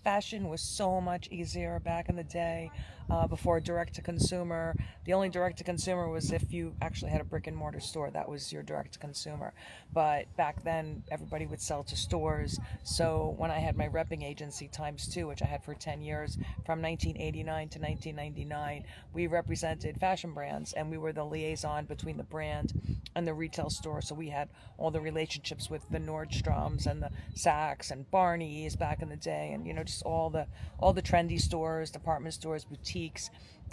fashion was so much easier back in the day, before direct to consumer. The only direct to consumer was if you actually had a brick and mortar store. That was your direct to consumer. But back then, everybody would sell to stores. So when I had my repping agency times two, which I had for 10 years, from 1989 to 1999, we represented fashion brands, and we were the liaison between the brand and the retail store. So we had all the relationships with the Nordstroms and the Saks and Barney's back in the day, and just all the trendy stores, department stores, boutiques.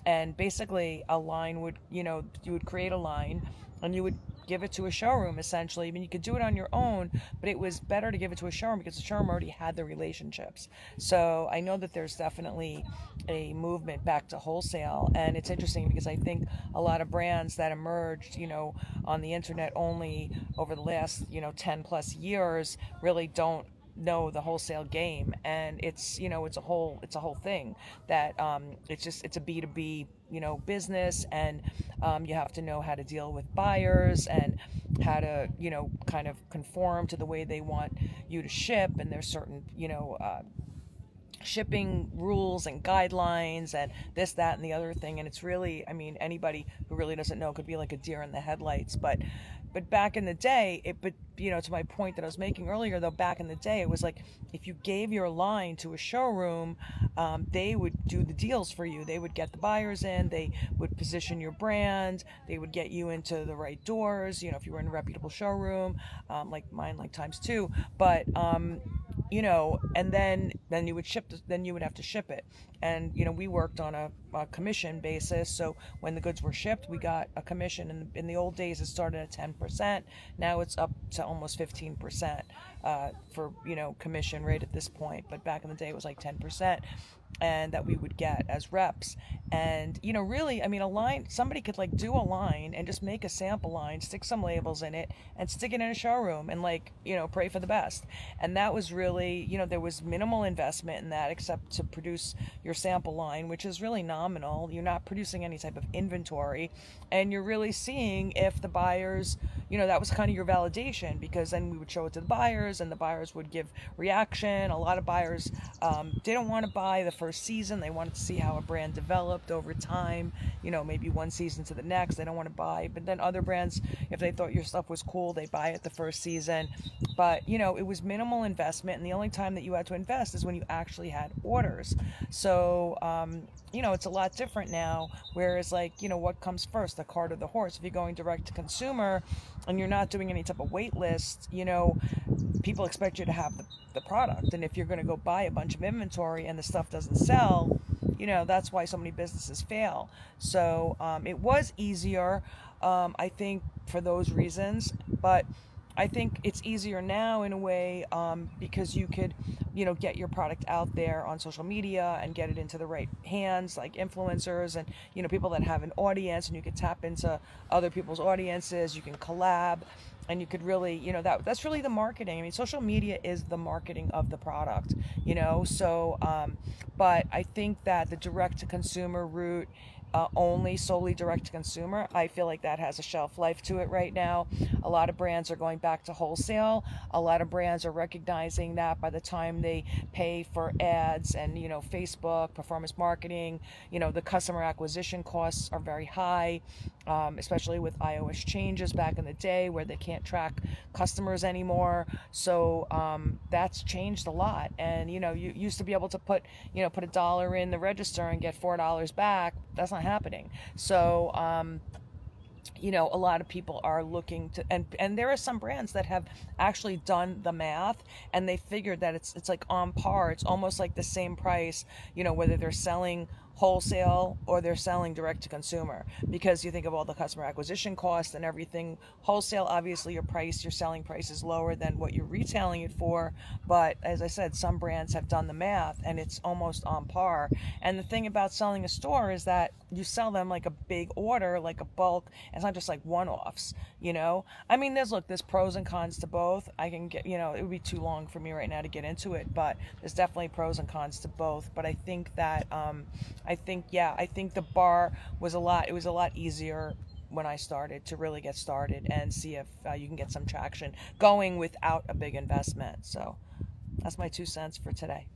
And basically a line would, you would create a line and you would give it to a showroom. Essentially, I mean, you could do it on your own, but it was better to give it to a showroom because the showroom already had the relationships. So I know that there's definitely a movement back to wholesale, and it's interesting because I think a lot of brands that emerged, on the internet only over the last, 10 plus years, really don't know the wholesale game. And it's a whole thing that, it's a B2B, business. And you have to know how to deal with buyers and how to, kind of conform to the way they want you to ship. And there's certain, shipping rules and guidelines and this, that, and the other thing. And it's really, I mean, anybody who really doesn't know could be like a deer in the headlights. But back in the day, to my point that I was making earlier, though, back in the day, it was like if you gave your line to a showroom, they would do the deals for you. They would get the buyers in, they would position your brand, they would get you into the right doors, if you were in a reputable showroom, like mine, like times two. But and then you would then you would have to ship it. And we worked on a commission basis. So when the goods were shipped, we got a commission. And in the old days, it started at 10%. Now it's up to almost 15%, for commission rate at this point. But back in the day, it was like 10%, and that we would get as reps. And really, I mean, a line, somebody could like do a line and just make a sample line, stick some labels in it, and stick it in a showroom, and pray for the best. And that was really, there was minimal investment in that, except to produce your sample line, which is really nominal. You're not producing any type of inventory, and you're really seeing if the buyers, that was kind of your validation, because then we would show it to the buyers, and the buyers would give reaction. A lot of buyers didn't want to buy the first season. They wanted to see how a brand developed over time, maybe one season to the next. They don't want to buy. But then other brands, if they thought your stuff was cool, they buy it the first season. But it was minimal investment, and the only time that you had to invest is when you actually had orders. So it's a lot different now, whereas what comes first, the cart or the horse? If you're going direct to consumer and you're not doing any type of wait list, people expect you to have the product. And if you're going to go buy a bunch of inventory and the stuff doesn't sell, that's why so many businesses fail. So it was easier, I think, for those reasons. But I think it's easier now in a way, because you could, get your product out there on social media and get it into the right hands, like influencers and, people that have an audience, and you could tap into other people's audiences. You can collab, and you could really, that's really the marketing. I mean, social media is the marketing of the product, so, but I think that the direct to consumer route, only solely direct to consumer, I feel like that has a shelf life to it right now. A lot of brands are going back to wholesale. A lot of brands are recognizing that by the time they pay for ads and, Facebook, performance marketing, the customer acquisition costs are very high, especially with iOS changes back in the day where they can't track customers anymore. So that's changed a lot. And, you used to be able to put $1 in the register and get $4 back. That's not happening. So a lot of people are looking to, and there are some brands that have actually done the math, and they figured that it's like on par. It's almost like the same price, whether they're selling wholesale or they're selling direct to consumer, because you think of all the customer acquisition costs and everything. Wholesale, obviously your selling price is lower than what you're retailing it for, but as I said, some brands have done the math and it's almost on par. And the thing about selling a store is that you sell them like a big order, like a bulk. It's not just like one-offs, I mean, there's pros and cons to both. I can get, it would be too long for me right now to get into it, but there's definitely pros and cons to both. But I think that I think the bar was a lot easier when I started to really get started and see if you can get some traction going without a big investment. So that's my 2 cents for today.